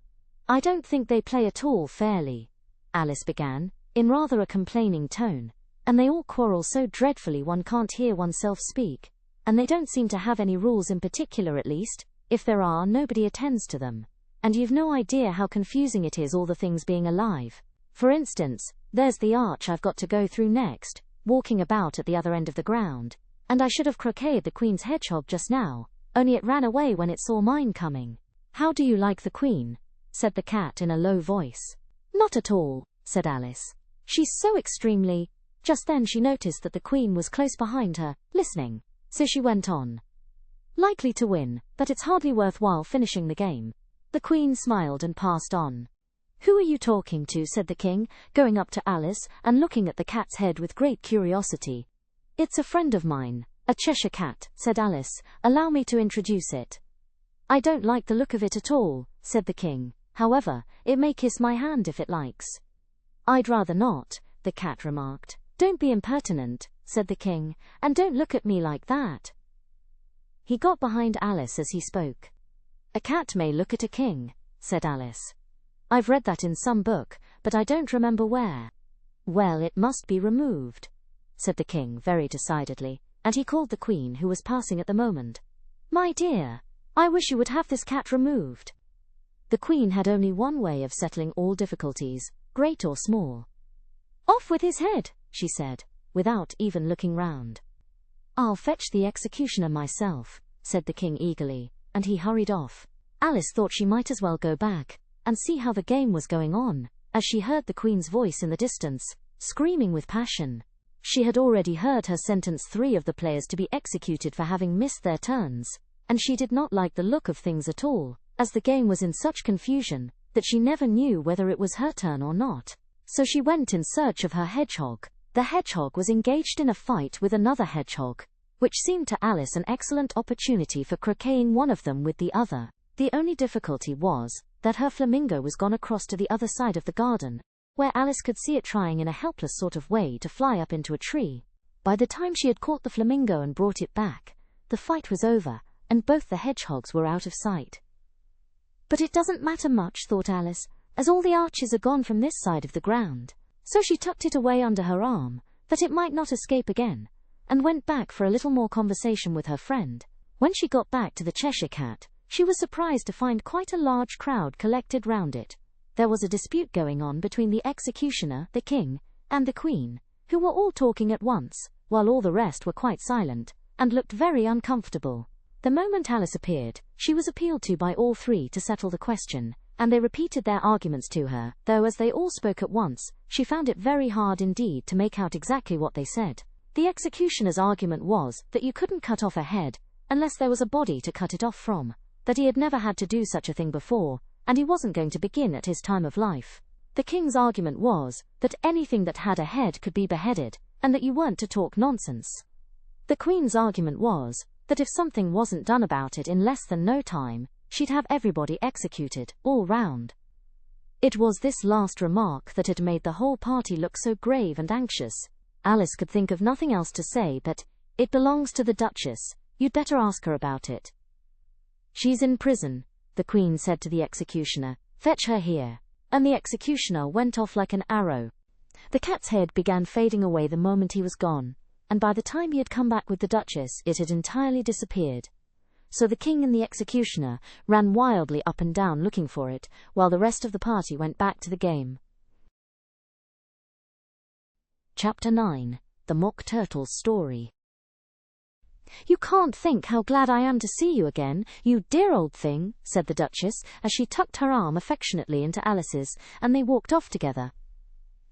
I don't think they play at all fairly, Alice began, in rather a complaining tone, and they all quarrel so dreadfully one can't hear oneself speak, and they don't seem to have any rules in particular, at least, if there are, nobody attends to them, and you've no idea how confusing it is, all the things being alive. For instance, there's the arch I've got to go through next, walking about at the other end of the ground, and I should have croqueted the Queen's hedgehog just now, only it ran away when it saw mine coming. How do you like the Queen? Said the cat in a low voice. Not at all, said Alice. She's so extremely... Just then she noticed that the Queen was close behind her, listening, so she went on. Likely to win, but it's hardly worthwhile finishing the game. The Queen smiled and passed on. Who are you talking to? Said the King, going up to Alice and looking at the cat's head with great curiosity. It's a friend of mine, a Cheshire cat, said Alice. Allow me to introduce it. I don't like the look of it at all, said the King. However, it may kiss my hand if it likes. I'd rather not, the cat remarked. Don't be impertinent, said the King, and don't look at me like that. He got behind Alice as he spoke. A cat may look at a king, said Alice. I've read that in some book, but I don't remember where. Well, it must be removed, said the King very decidedly, and he called the Queen, who was passing at the moment. My dear, I wish you would have this cat removed. The Queen had only one way of settling all difficulties, great or small. Off with his head, she said, without even looking round. I'll fetch the executioner myself, said the King eagerly, and he hurried off. Alice thought she might as well go back and see how the game was going on, as she heard the Queen's voice in the distance, screaming with passion. She had already heard her sentence 3 of the players to be executed for having missed their turns, and she did not like the look of things at all, as the game was in such confusion that she never knew whether it was her turn or not. So she went in search of her hedgehog. The hedgehog was engaged in a fight with another hedgehog, which seemed to Alice an excellent opportunity for croqueting one of them with the other. The only difficulty was that her flamingo was gone across to the other side of the garden, where Alice could see it trying in a helpless sort of way to fly up into a tree. By the time she had caught the flamingo and brought it back, the fight was over, and both the hedgehogs were out of sight. But it doesn't matter much, thought Alice, as all the arches are gone from this side of the ground. So she tucked it away under her arm, that it might not escape again, and went back for a little more conversation with her friend. When she got back to the Cheshire Cat, she was surprised to find quite a large crowd collected round it. There was a dispute going on between the executioner, the King, and the Queen, who were all talking at once, while all the rest were quite silent, and looked very uncomfortable. The moment Alice appeared, she was appealed to by all 3 to settle the question, and they repeated their arguments to her, though as they all spoke at once, she found it very hard indeed to make out exactly what they said. The executioner's argument was that you couldn't cut off a head unless there was a body to cut it off from, that he had never had to do such a thing before, and he wasn't going to begin at his time of life. The King's argument was that anything that had a head could be beheaded, and that you weren't to talk nonsense. The Queen's argument was that if something wasn't done about it in less than no time, she'd have everybody executed, all round. It was this last remark that had made the whole party look so grave and anxious. Alice could think of nothing else to say but, "It belongs to the Duchess, you'd better ask her about it." "She's in prison," the Queen said to the executioner. "Fetch her here." And the executioner went off like an arrow. The cat's head began fading away the moment he was gone, and by the time he had come back with the Duchess, it had entirely disappeared. So the King and the executioner ran wildly up and down looking for it, while the rest of the party went back to the game. Chapter 9. The Mock Turtle's Story. "You can't think how glad I am to see you again, you dear old thing," said the Duchess, as she tucked her arm affectionately into Alice's, and they walked off together.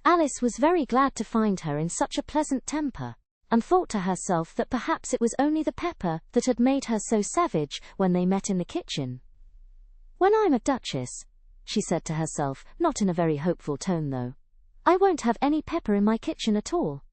Alice was very glad to find her in such a pleasant temper, and thought to herself that perhaps it was only the pepper that had made her so savage when they met in the kitchen. "When I'm a Duchess," she said to herself, not in a very hopeful tone though, "I won't have any pepper in my kitchen at all.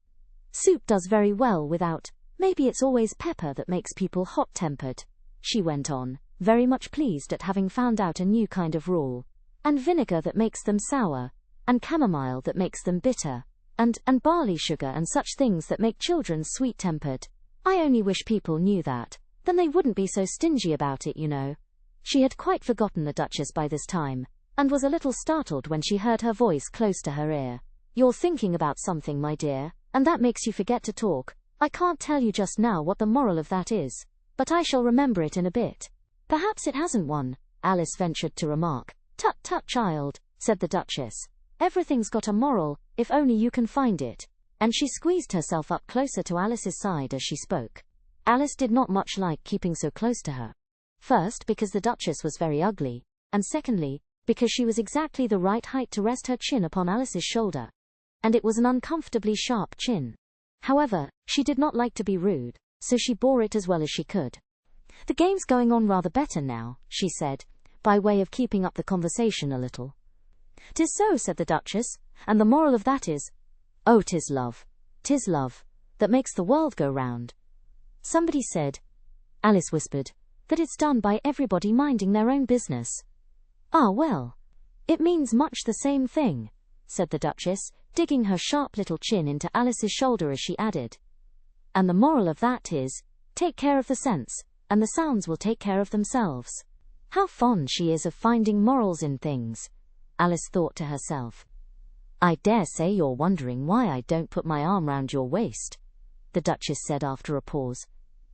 Soup does very well without, Maybe it's always pepper that makes people hot-tempered, she went on, very much pleased at having found out a new kind of rule. And vinegar that makes them sour, and chamomile that makes them bitter, and barley sugar and such things that make children sweet-tempered. I only wish people knew that. Then they wouldn't be so stingy about it, you know. She had quite forgotten the Duchess by this time, and was a little startled when she heard her voice close to her ear. You're thinking about something, my dear, and that makes you forget to talk. I can't tell you just now what the moral of that is, but I shall remember it in a bit. Perhaps it hasn't one, Alice ventured to remark. Tut tut, child, said the Duchess. Everything's got a moral, if only you can find it. And she squeezed herself up closer to Alice's side as she spoke. Alice did not much like keeping so close to her. First, because the Duchess was very ugly, and secondly, because she was exactly the right height to rest her chin upon Alice's shoulder. And it was an uncomfortably sharp chin. However, she did not like to be rude, so she bore it as well as she could. The game's going on rather better now, she said, by way of keeping up the conversation a little. 'Tis so, said the Duchess, and the moral of that is, oh, 'tis love, that makes the world go round. Somebody said, Alice whispered, that it's done by everybody minding their own business. Ah, well, it means much the same thing, said the Duchess, digging her sharp little chin into Alice's shoulder as she added. And the moral of that is, take care of the sense, and the sounds will take care of themselves. How fond she is of finding morals in things, Alice thought to herself. I dare say you're wondering why I don't put my arm round your waist, the Duchess said after a pause.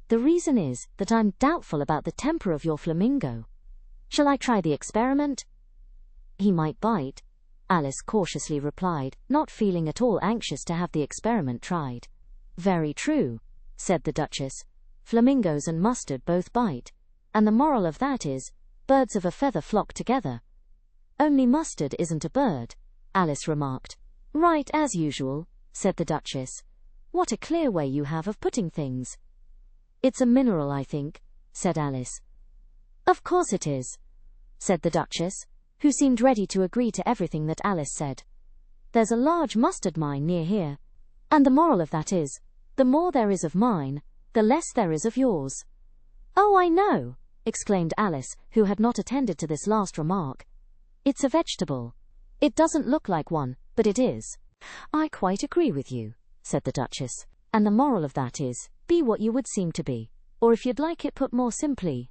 The reason is that I'm doubtful about the temper of your flamingo. Shall I try the experiment? He might bite, Alice cautiously replied, not feeling at all anxious to have the experiment tried. Very true, said the Duchess. Flamingos and mustard both bite, and the moral of that is, birds of a feather flock together. Only mustard isn't a bird, Alice remarked. Right as usual, said the Duchess. What a clear way you have of putting things. It's a mineral, I think, said Alice. Of course it is, said the Duchess, who seemed ready to agree to everything that Alice said. There's a large mustard mine near here, and the moral of that is, the more there is of mine, the less there is of yours. Oh, I know, exclaimed Alice, who had not attended to this last remark. It's a vegetable. It doesn't look like one, but it is. I quite agree with you, said the Duchess, and the moral of that is, be what you would seem to be, or if you'd like it put more simply,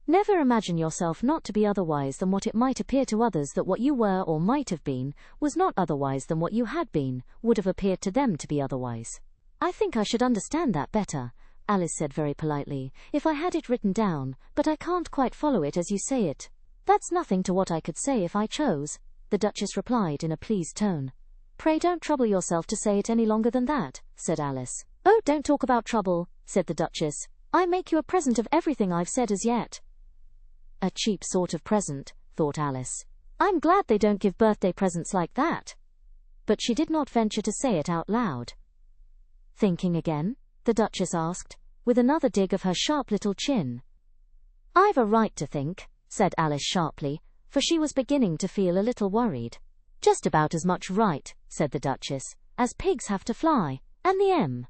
never imagine yourself not to be otherwise than what it might appear to others that what you were or might have been, was not otherwise than what you had been, would have appeared to them to be otherwise. I think I should understand that better, Alice said very politely, if I had it written down, but I can't quite follow it as you say it. That's nothing to what I could say if I chose, the Duchess replied in a pleased tone. Pray don't trouble yourself to say it any longer than that, said Alice. Oh, don't talk about trouble, said the Duchess. I make you a present of everything I've said as yet. A cheap sort of present, thought Alice. I'm glad they don't give birthday presents like that. But she did not venture to say it out loud. Thinking again? The Duchess asked, with another dig of her sharp little chin. I've a right to think, said Alice sharply, for she was beginning to feel a little worried. Just about as much right, said the Duchess, as pigs have to fly, and the M.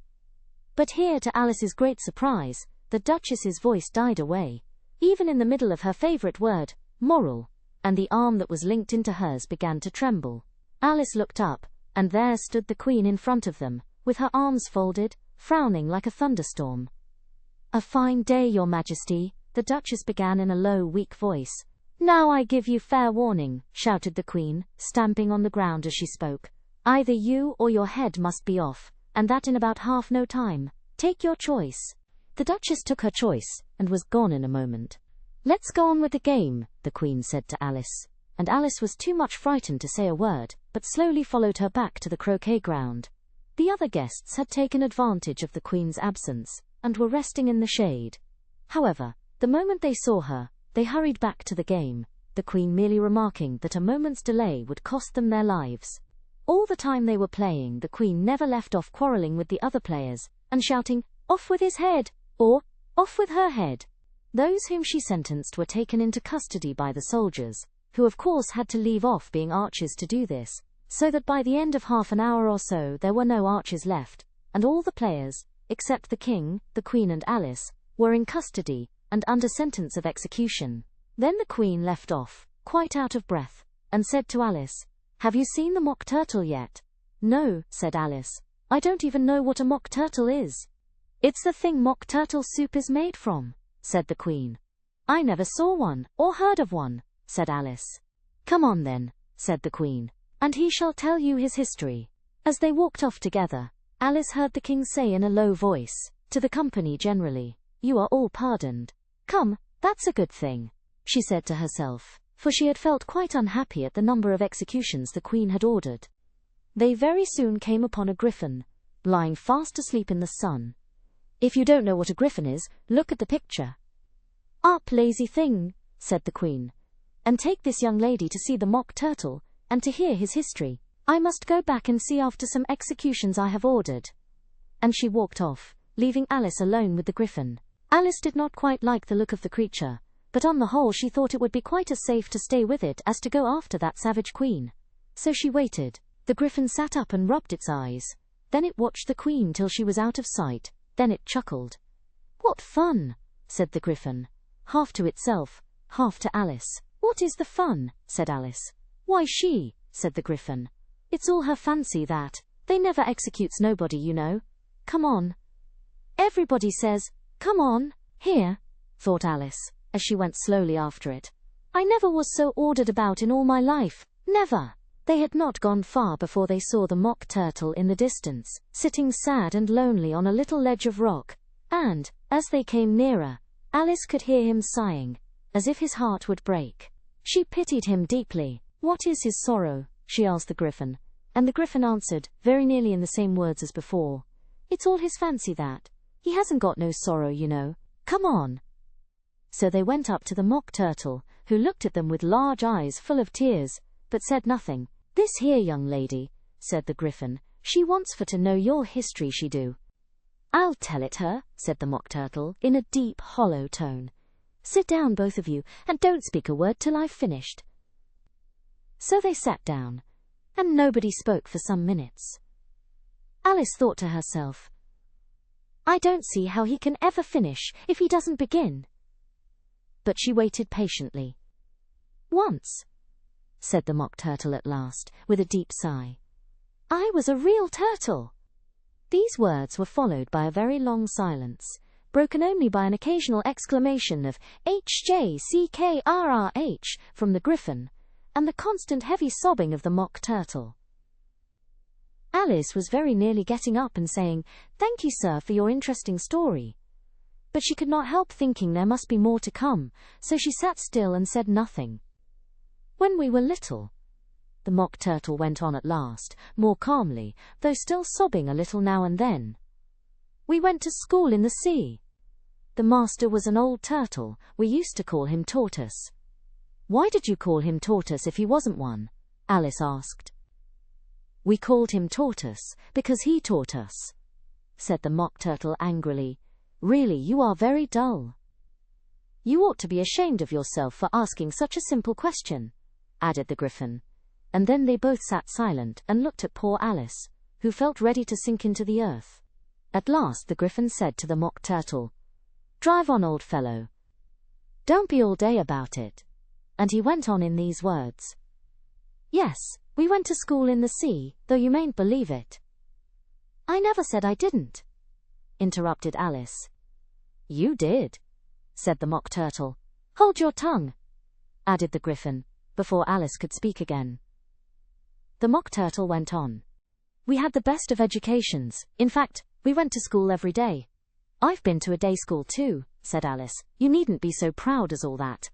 But here, to Alice's great surprise, the Duchess's voice died away, even in the middle of her favourite word, moral, and the arm that was linked into hers began to tremble. Alice looked up, and there stood the Queen in front of them, with her arms folded, frowning like a thunderstorm. A fine day, Your Majesty, the Duchess began in a low, weak voice. Now I give you fair warning, shouted the Queen, stamping on the ground as she spoke. Either you or your head must be off, and that in about half no time. Take your choice. The Duchess took her choice, and was gone in a moment. Let's go on with the game, the Queen said to Alice, and Alice was too much frightened to say a word, but slowly followed her back to the croquet-ground. The other guests had taken advantage of the Queen's absence, and were resting in the shade. However, the moment they saw her, they hurried back to the game, the Queen merely remarking that a moment's delay would cost them their lives. All the time they were playing, the Queen never left off quarrelling with the other players, and shouting, off with his head, or off with her head. Those whom she sentenced were taken into custody by the soldiers, who of course had to leave off being archers to do this, so that by the end of half an hour or so there were no archers left, and all the players, except the king, the queen and Alice, were in custody, and under sentence of execution. Then the queen left off, quite out of breath, and said to Alice, "Have you seen the mock turtle yet?" "No," said Alice. "I don't even know what a mock turtle is." "It's the thing mock turtle soup is made from," said the queen. "I never saw one, or heard of one," said Alice. "Come on then," said the queen, "and he shall tell you his history." As they walked off together, Alice heard the king say in a low voice, to the company generally, "You are all pardoned." "Come, that's a good thing," she said to herself, for she had felt quite unhappy at the number of executions the queen had ordered. They very soon came upon a griffin, lying fast asleep in the sun. If you don't know what a griffin is, look at the picture. "Up, lazy thing," said the queen, "and take this young lady to see the mock turtle, and to hear his history. I must go back and see after some executions I have ordered." And she walked off, leaving Alice alone with the griffin. Alice did not quite like the look of the creature, but on the whole she thought it would be quite as safe to stay with it as to go after that savage queen. So she waited. The griffin sat up and rubbed its eyes. Then it watched the queen till she was out of sight. Then it chuckled. "What fun!" said the griffin, half to itself, half to Alice. "What is the fun?" said Alice. "Why, she," said the griffin. "It's all her fancy that. They never executes nobody, you know. Come on." "Everybody says, 'Come on,' here," thought Alice, as she went slowly after it. "I never was so ordered about in all my life, never." They had not gone far before they saw the mock turtle in the distance, sitting sad and lonely on a little ledge of rock, and, as they came nearer, Alice could hear him sighing, as if his heart would break. She pitied him deeply. "What is his sorrow?" she asked the griffin, and the griffin answered, very nearly in the same words as before, "It's all his fancy that. He hasn't got no sorrow, you know. Come on." So they went up to the mock turtle, who looked at them with large eyes full of tears, but said nothing. "This here young lady," said the griffin, "she wants for to know your history, she do." "I'll tell it her," said the mock turtle, in a deep, hollow tone. "Sit down, both of you, and don't speak a word till I've finished." So they sat down, and nobody spoke for some minutes. Alice thought to herself, "I don't see how he can ever finish if he doesn't begin." But she waited patiently. "Once," said the mock turtle at last, with a deep sigh, "I was a real turtle." These words were followed by a very long silence, broken only by an occasional exclamation of "HJCKRRH" from the griffin, and the constant heavy sobbing of the mock turtle. Alice was very nearly getting up and saying, "Thank you, sir, for your interesting story." But she could not help thinking there must be more to come, so she sat still and said nothing. "When we were little," the mock turtle went on at last, more calmly, though still sobbing a little now and then, "we went to school in the sea. The master was an old turtle. We used to call him Tortoise." "Why did you call him Tortoise if he wasn't one?" Alice asked. "We called him Tortoise because he taught us," said the mock turtle angrily. "Really, you are very dull." "You ought to be ashamed of yourself for asking such a simple question," added the griffin. And then they both sat silent and looked at poor Alice, who felt ready to sink into the earth. At last the griffin said to the mock turtle, "Drive on, old fellow. Don't be all day about it." And he went on in these words. "Yes, we went to school in the sea, though you mayn't believe it." "I never said I didn't," interrupted Alice. "You did," said the mock turtle. "Hold your tongue," added the griffin, before Alice could speak again. The mock turtle went on. "We had the best of educations. In fact, we went to school every day." "I've been to a day school too," said Alice. "You needn't be so proud as all that."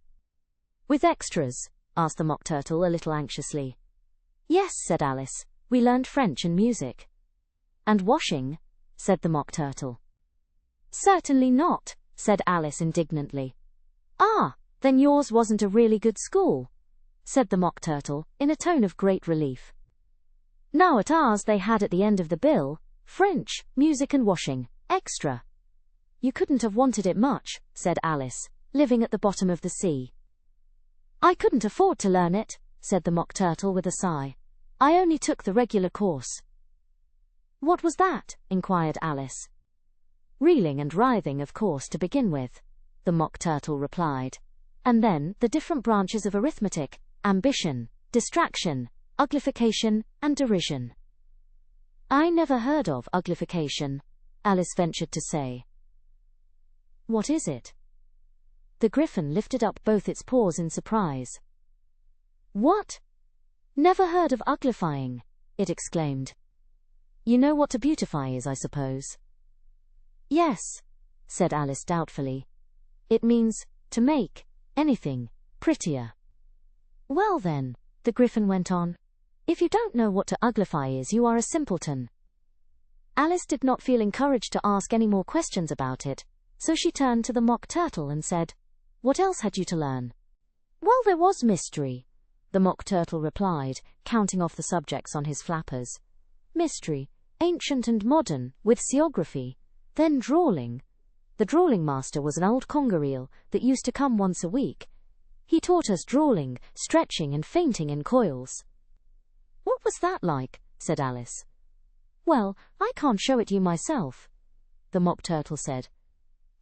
"With extras?" asked the mock turtle a little anxiously. "Yes," said Alice. "We learned French and music." "And washing?" said the mock turtle. "Certainly not," said Alice indignantly. "Ah, then yours wasn't a really good school," said the mock turtle, in a tone of great relief. "Now at ours they had at the end of the bill, French, music and washing, extra." "You couldn't have wanted it much," said Alice, living at the bottom of the sea. "I couldn't afford to learn it," said the mock turtle with a sigh. "I only took the regular course." "What was that?" inquired Alice. Reeling and writhing, of course, to begin with, the Mock Turtle replied. And then, the different branches of arithmetic: ambition, distraction, uglification, and derision. I never heard of uglification, Alice ventured to say. What is it? The Griffin lifted up both its paws in surprise. What? Never heard of uglifying, it exclaimed. You know what to beautify is, I suppose. Yes, said Alice doubtfully. It means to make anything prettier. Well then, the Griffin went on, if you don't know what to uglify is, you are a simpleton. Alice did not feel encouraged to ask any more questions about it, so she turned to the Mock Turtle and said, what else had you to learn? Well, there was mystery, the Mock Turtle replied, counting off the subjects on his flappers. Mystery, ancient and modern, with seography, then drawling. The drawling master was an old conger eel that used to come once a week. He taught us drawling, stretching and fainting in coils. What was that like? Said Alice. Well, I can't show it you myself, the Mock Turtle said.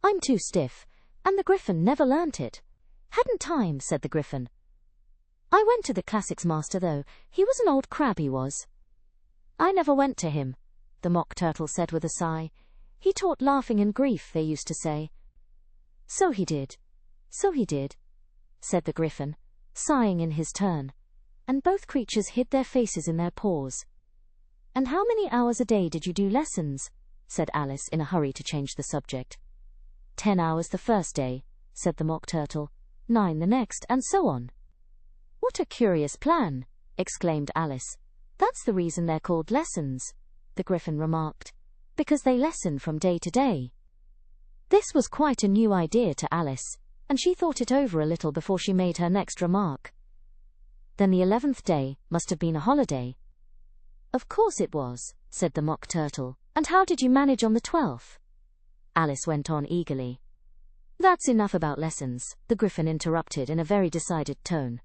I'm too stiff, and the Griffin never learnt it. Hadn't time, said the Griffin. I went to the classics master though, he was an old crab he was. I never went to him, the Mock Turtle said with a sigh. He taught laughing and grief, they used to say. So he did, said the Griffin, sighing in his turn, and both creatures hid their faces in their paws. And how many hours a day did you do lessons? Said Alice in a hurry to change the subject. 10 hours the first day, said the Mock Turtle, 9 the next, and so on. What a curious plan, exclaimed Alice. That's the reason they're called lessons, the Griffin remarked, because they lesson from day to day. This was quite a new idea to Alice, and she thought it over a little before she made her next remark. Then the 11th day must have been a holiday. Of course it was, said the Mock Turtle. And how did you manage on the 12th? Alice went on eagerly. That's enough about lessons, the Griffin interrupted in a very decided tone.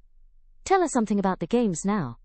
Tell us something about the games now.